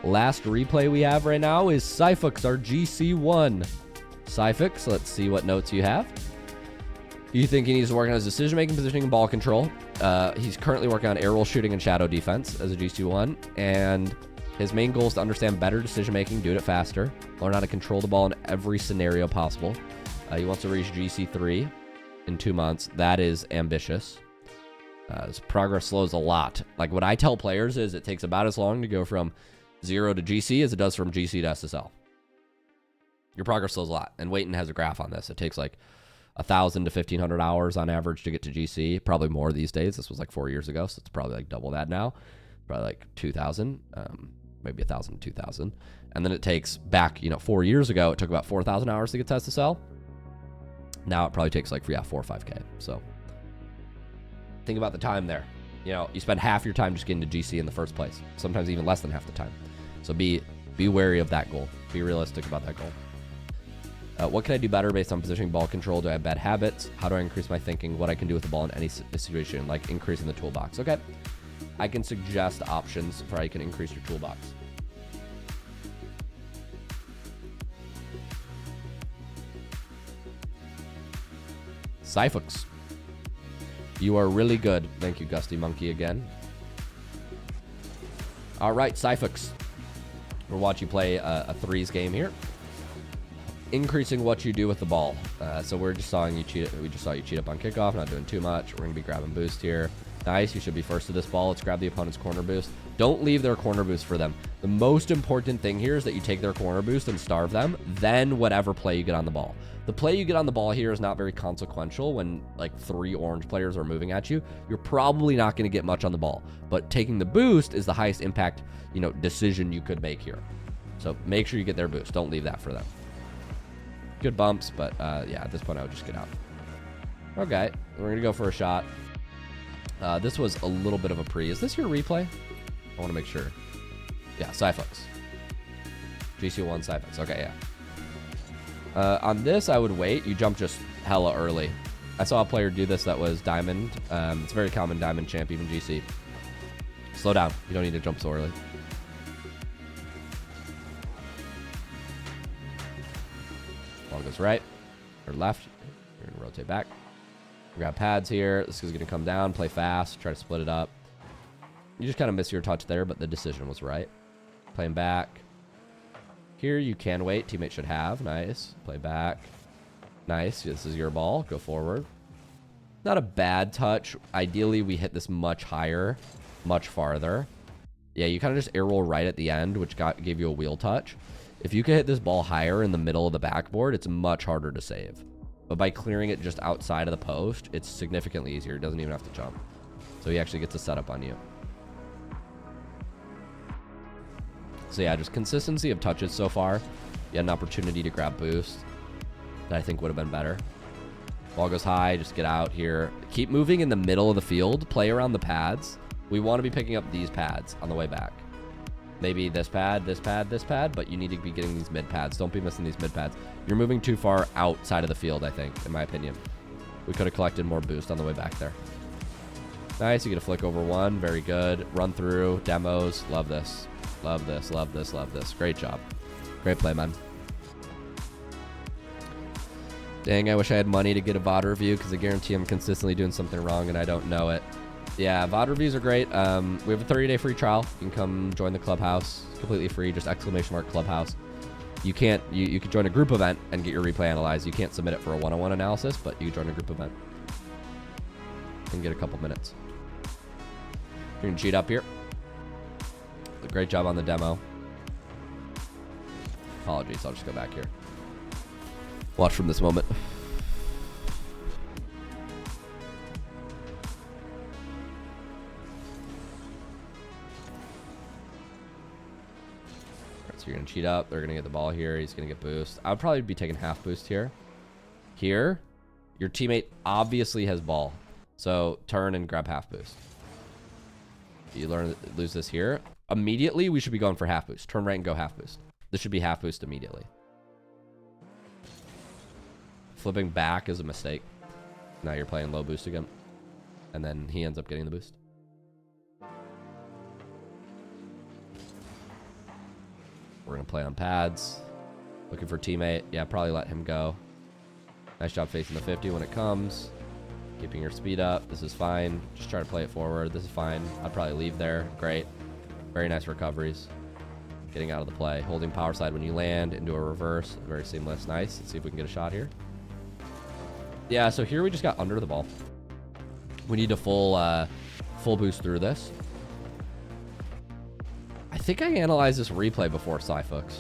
Last replay we have right now is Cyphix, our GC1. Cyphix, let's see what notes you have. You think he needs to work on his decision-making, positioning, and ball control. He's currently working on air roll shooting and shadow defense as a GC1, and his main goal is to understand better decision-making, do it faster, learn how to control the ball in every scenario possible. He wants to reach GC3 in 2 months. That is ambitious. His progress slows a lot. Like, what I tell players is it takes about as long to go from 0 to GC as it does from GC to SSL. Your progress slows a lot, and Waiton has a graph on this. It takes like 1,000 to 1,500 hours on average to get to GC, probably more these days. This was like 4 years ago, so it's probably like double that now. Probably like 2,000, maybe 1,000 to 2,000. And then it takes back, 4 years ago, it took about 4,000 hours to get to SSL. Now it probably takes like, 4 or 5K. So think about the time there. You spend half your time just getting to GC in the first place, sometimes even less than half the time. So be wary of that goal. Be realistic about that goal. What can I do better based on positioning, ball control? Do I have bad habits? How do I increase my thinking? What I can do with the ball in any situation, like increasing the toolbox. Okay. I can suggest options for how you can increase your toolbox. Cyphix. You are really good. Thank you, Gusty Monkey, again. All right, Cyphix. We'll watch you play a threes game here. Increasing what you do with the ball. So we just saw you cheat up on kickoff, not doing too much. We're going to be grabbing boost here. Nice, you should be first to this ball. Let's grab the opponent's corner boost. Don't leave their corner boost for them. The most important thing here is that you take their corner boost and starve them, then whatever play you get on the ball. The play you get on the ball here is not very consequential when like 3 orange players are moving at you. You're probably not going to get much on the ball, but taking the boost is the highest impact, decision you could make here. So make sure you get their boost. Don't leave that for them. Good bumps, but yeah, at this point I would just get out. Okay, we're going to go for a shot. This was a little bit of a pre. Is this your replay? I want to make sure. Yeah, Cyphix. GC1 Cyphix. Okay, yeah. On this, I would wait. You jump just hella early. I saw a player do this that was Diamond. It's a very common Diamond champ, even GC. Slow down. You don't need to jump so early. Ball goes right or left. You're going to rotate back. Grab pads here. This is going to come down. Play fast. Try to split it up. You just kind of miss your touch there, but the decision was right. Playing back. Here you can wait. Teammate should have. Nice. Play back. Nice. This is your ball. Go forward. Not a bad touch. Ideally, we hit this much higher, much farther. Yeah, you kind of just air roll right at the end, which gave you a wheel touch. If you can hit this ball higher in the middle of the backboard, it's much harder to save. But by clearing it just outside of the post, it's significantly easier. It doesn't even have to jump. So he actually gets a setup on you. So yeah, just consistency of touches so far. You had an opportunity to grab boost that I think would have been better. Ball goes high, just get out here. Keep moving in the middle of the field. Play around the pads. We want to be picking up these pads on the way back. Maybe this pad, this pad, this pad, but you need to be getting these mid pads. Don't be missing these mid pads. You're moving too far outside of the field, I think, in my opinion. We could have collected more boost on the way back there. Nice, you get a flick over one. Very good. Run through, demos. Love this. Love this, love this, love this. Great job. Great play, man. Dang, I wish I had money to get a VOD review because I guarantee I'm consistently doing something wrong and I don't know it. Yeah, VOD reviews are great. We have a 30-day free trial. You can come join the Clubhouse. It's completely free, just !Clubhouse. You can join a group event and get your replay analyzed. You can't submit it for a one-on-one analysis, but you can join a group event and get a couple minutes. You can cheat up here. Great job on the demo. Apologies, I'll just go back here. Watch from this moment. So you're going to cheat up. They're going to get the ball here. He's going to get boost. I would probably be taking half boost here. Here, your teammate obviously has ball. So turn and grab half boost. You lose this here. Immediately, we should be going for half boost. Turn right and go half boost. This should be half boost immediately. Flipping back is a mistake. Now you're playing low boost again. And then he ends up getting the boost. We're going to play on pads. Looking for teammate. Yeah, probably let him go. Nice job facing the 50 when it comes. Keeping your speed up. This is fine. Just try to play it forward. This is fine. I'd probably leave there. Great. Very nice recoveries. Getting out of the play. Holding power slide when you land into a reverse. Very seamless. Nice. Let's see if we can get a shot here. Yeah, so here we just got under the ball. We need to full boost through this. I think I analyzed this replay before, Cyfux.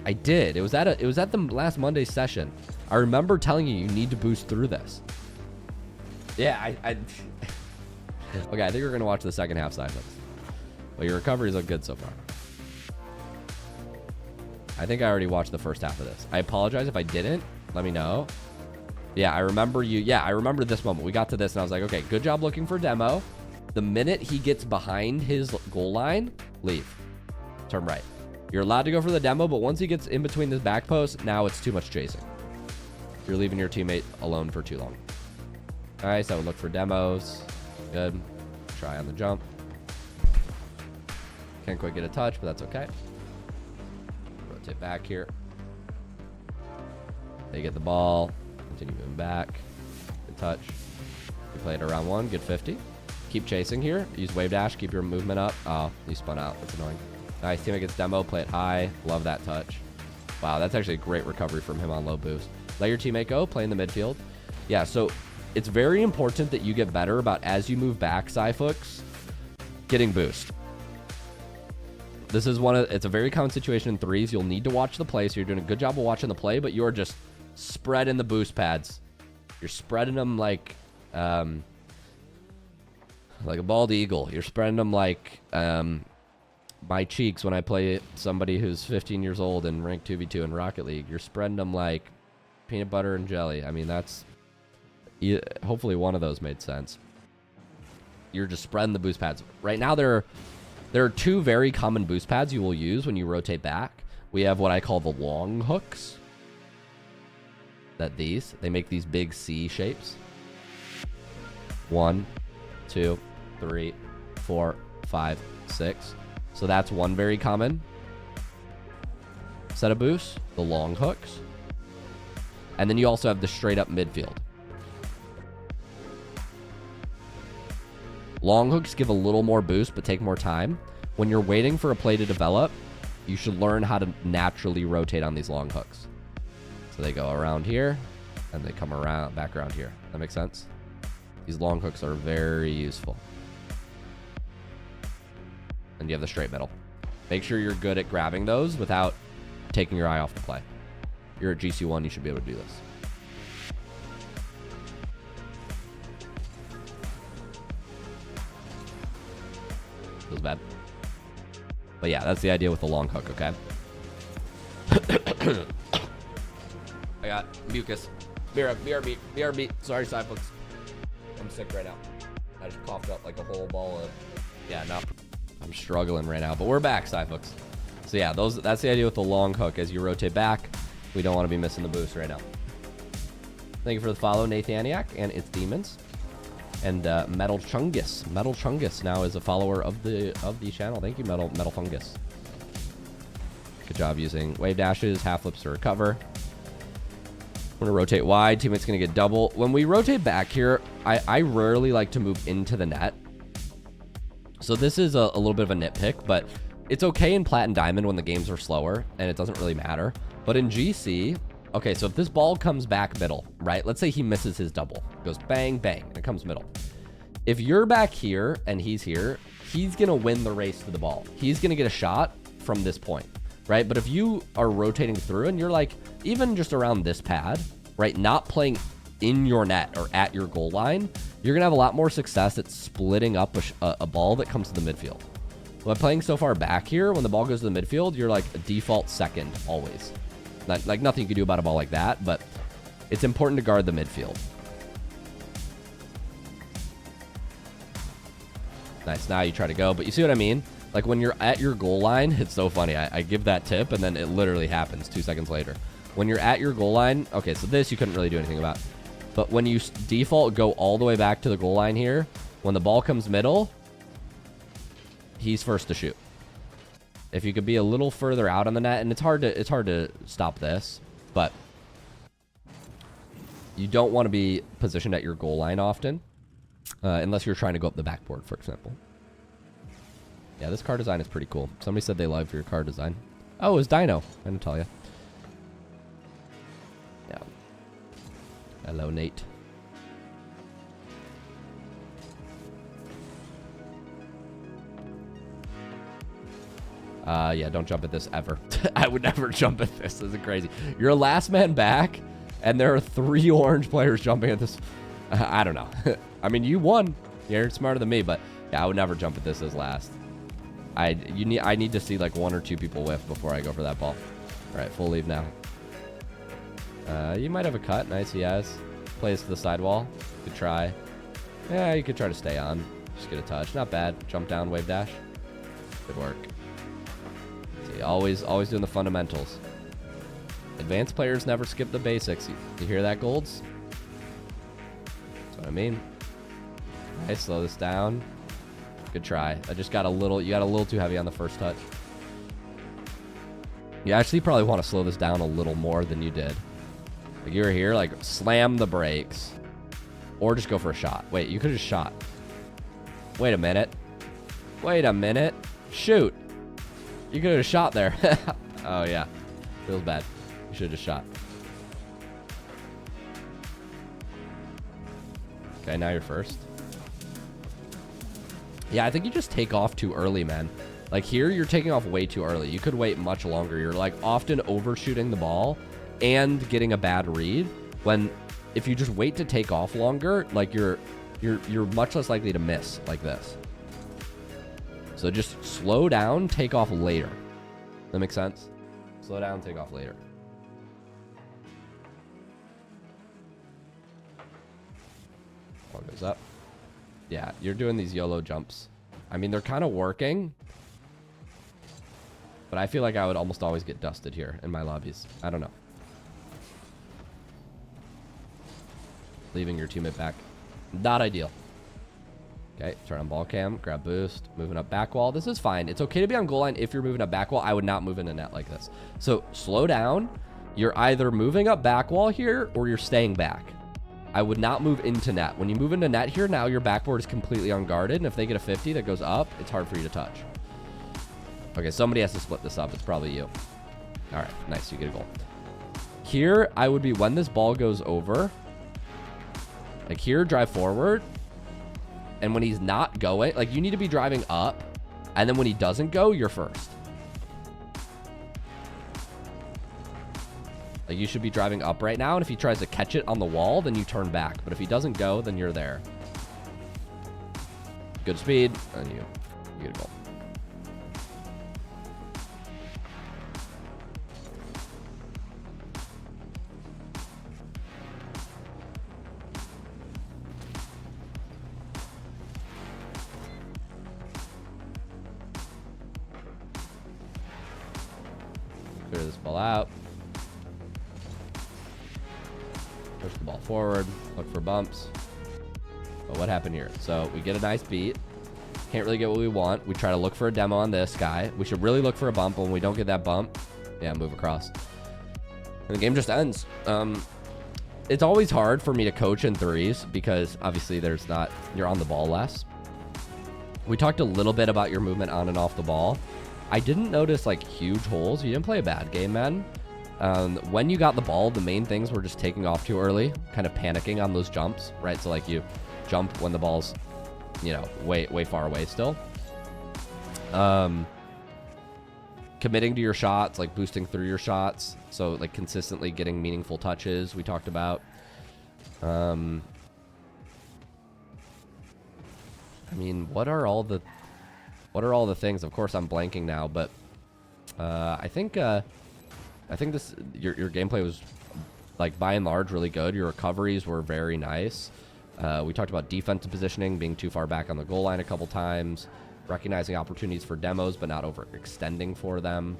I did. It was at the last Monday session. I remember telling you need to boost through this. Yeah, okay, I think we're gonna watch the second half, Cyfux. Well, your recoveries look good so far. I think I already watched the first half of this. I apologize if I didn't. Let me know. Yeah, I remember you. Yeah, I remember this moment. We got to this and I was like, okay, good job looking for demo. The minute he gets behind his goal line, leave. Turn right. You're allowed to go for the demo, but once he gets in between this back post, now it's too much chasing. You're leaving your teammate alone for too long. Nice, I would look for demos. Good. Try on the jump. Can't quite get a touch, but that's okay. Rotate back here. They get the ball. Continue moving back. Good touch. You play it around one. Good 50. Keep chasing here. Use wave dash. Keep your movement up. Oh, you spun out. That's annoying. Nice. Teammate gets demo. Play it high. Love that touch. Wow, that's actually a great recovery from him on low boost. Let your teammate go. Play in the midfield. Yeah, so it's very important that you get better about as you move back, Cyfux, getting boost. This is it's a very common situation in threes. You'll need to watch the play, so you're doing a good job of watching the play, but you're just spreading the boost pads. You're spreading them like a bald eagle. You're spreading them like my cheeks when I play somebody who's 15 years old and ranked 2v2 in Rocket League. You're spreading them like peanut butter and jelly. I mean, that's... hopefully one of those made sense. You're just spreading the boost pads. Right now, there are two very common boost pads you will use when you rotate back. We have what I call the long hooks. They make these big C shapes. 1, 2, 3, 4, 5, 6. So that's one very common set of boosts, the long hooks. And then you also have the straight up midfield. Long hooks give a little more boost, but take more time. When you're waiting for a play to develop, you should learn how to naturally rotate on these long hooks. So they go around here, and they come around back around here. That makes sense? These long hooks are very useful. And you have the straight middle. Make sure you're good at grabbing those without taking your eye off the play. You're at GC1, you should be able to do this. Feels bad. But yeah, that's the idea with the long hook, okay? I got mucus. BRB. Sorry, Cyflix. I'm sick right now. I just coughed up like a whole ball of... Yeah, no. I'm struggling right now, but we're back, Cyflix. So yeah, that's the idea with the long hook. As you rotate back, we don't want to be missing the boost right now. Thank you for the follow, Nathaniak, and it's Demons. And Metal Chungus. Metal Chungus now is a follower of the channel. Thank you, Metal Fungus. Good job using wave dashes, half flips to recover. We're gonna rotate wide. Teammate's gonna get double. When we rotate back here, I rarely like to move into the net. So this is a little bit of a nitpick, but it's okay in Plat and Diamond when the games are slower and it doesn't really matter. But in GC, okay, so if this ball comes back middle, right? Let's say he misses his double. It goes bang, bang, and it comes middle. If you're back here and he's here, he's gonna win the race to the ball. He's gonna get a shot from this point, right? But if you are rotating through and you're like, even just around this pad, right? Not playing in your net or at your goal line, you're gonna have a lot more success at splitting up a ball that comes to the midfield. By playing so far back here, when the ball goes to the midfield, you're like a default second always. Like nothing you can do about a ball like that, but it's important to guard the midfield. Nice, now you try to go, but you see what I mean? Like when you're at your goal line, it's so funny. I give that tip and then it literally happens 2 seconds later. When you're at your goal line, okay, so this you couldn't really do anything about. But when you default go all the way back to the goal line here, when the ball comes middle, he's first to shoot. If you could be a little further out on the net, and it's hard to stop this, but you don't want to be positioned at your goal line often, unless you're trying to go up the backboard, for example. Yeah, this car design is pretty cool. Somebody said they love your car design. Oh, it was Dino. I didn't tell you. Yeah. Hello, Nate. Yeah, don't jump at this ever. I would never jump at this. This is crazy. You're a last man back, and there are 3 orange players jumping at this. I don't know. I mean, you won. You're smarter than me, but yeah, I would never jump at this as last. I need to see like 1 or 2 people whiff before I go for that ball. All right, full leave now. You might have a cut. Nice, he has. Plays to the sidewall. Good try. Yeah, you could try to stay on. Just get a touch. Not bad. Jump down, wave dash. Good work. See, always doing the fundamentals. Advanced players never skip the basics. You hear that, Golds? That's what I mean. Nice, slow this down. Good try. I just got a little, you got a little too heavy on the first touch. You actually probably want to slow this down a little more than you did. Like you were here, like slam the brakes. Or just go for a shot. Wait, you could have just shot. Wait a minute. Wait a minute. Shoot. You could have shot there. Oh, yeah. Feels bad. You should have just shot. Okay, now you're first. Yeah, I think you just take off too early, man. Like here, you're taking off way too early. You could wait much longer. You're like often overshooting the ball and getting a bad read when if you just wait to take off longer, like you're much less likely to miss like this. So just slow down, take off later. That makes sense? Slow down, take off later. Ball goes up. Yeah, you're doing these YOLO jumps. I mean, they're kind of working. But I feel like I would almost always get dusted here in my lobbies. I don't know. Leaving your teammate back. Not ideal. Okay, turn on ball cam, grab boost, moving up back wall. This is fine. It's okay to be on goal line if you're moving up back wall. I would not move in a net like this. So slow down. You're either moving up back wall here or you're staying back. I would not move into net. When you move into net here, now your backboard is completely unguarded. And if they get a 50 that goes up, it's hard for you to touch. Okay, somebody has to split this up. It's probably you. All right, nice. You get a goal. Here, I would be when this ball goes over. Like here, drive forward. And when he's not going, like you need to be driving up. And then when he doesn't go, you're first. Like you should be driving up right now. And if he tries to catch it on the wall, then you turn back. But if he doesn't go, then you're there. Good speed. And you get a goal. Clear this ball out. Push the ball forward. Look for bumps. But what happened here? So we get a nice beat. Can't really get what we want. We try to look for a demo on this guy. We should really look for a bump. When we don't get that bump, yeah, move across. And the game just ends. It's always hard for me to coach in threes because obviously there's not, you're on the ball less. We talked a little bit about your movement on and off the ball. I didn't notice like huge holes. You didn't play a bad game, man. When you got the ball, the main things were just taking off too early, kind of panicking on those jumps, right? So like you jump when the ball's, you know, way far away still. Committing to your shots, like boosting through your shots. So like consistently getting meaningful touches we talked about. I mean, what are all the things? Of course, I'm blanking now, but I think this your gameplay was like by and large really good. Your recoveries were very nice. We talked about defensive positioning, being too far back on the goal line a couple times, recognizing opportunities for demos but not overextending for them.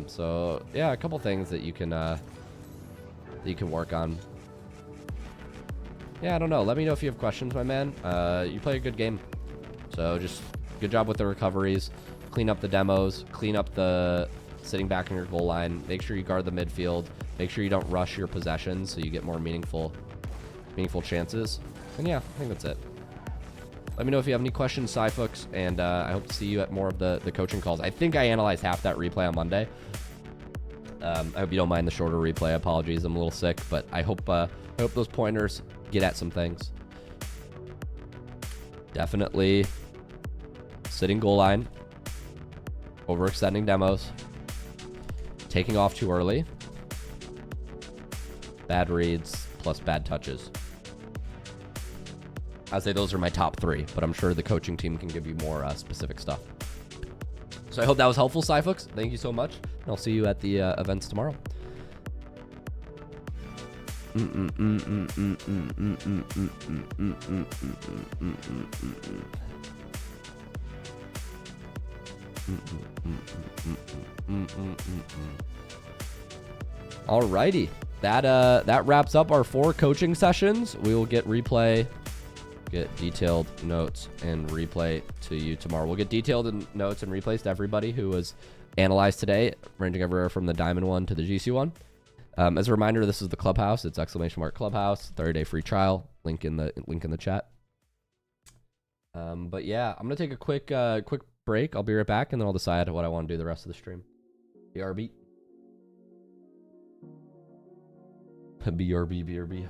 So yeah, a couple things that you can work on. Yeah, I don't know. Let me know if you have questions, my man. You play a good game. So just good job with the recoveries. clean up the demos, clean up the sitting back in your goal line, make sure you guard the midfield, make sure you don't rush your possessions so you get more meaningful chances. And yeah, I think that's it. Let me know if you have any questions, Cyfooks, and I hope to see you at more of the coaching calls. I think I analyzed half that replay on Monday. I hope you don't mind the shorter replay. Apologies, I'm a little sick, but I hope those pointers get at some things. Definitely sitting goal line, overextending demos, taking off too early, bad reads, plus bad touches. I'd say those are my top 3, but I'm sure the coaching team can give you more specific stuff. So I hope that was helpful, Cyfooks. Thank you so much, and I'll see you at the events tomorrow. Alrighty, that wraps up our 4 coaching sessions. We will get detailed notes and replay to you tomorrow. We'll get detailed notes and replays to everybody who was analyzed today, ranging everywhere from the Diamond 1 to the GC1. As a reminder, this is the Clubhouse. It's !Clubhouse, 30-day free trial. Link in the chat. But yeah, I'm gonna take a quick break. I'll be right back, and then I'll decide what I want to do the rest of the stream. BRB. BRB.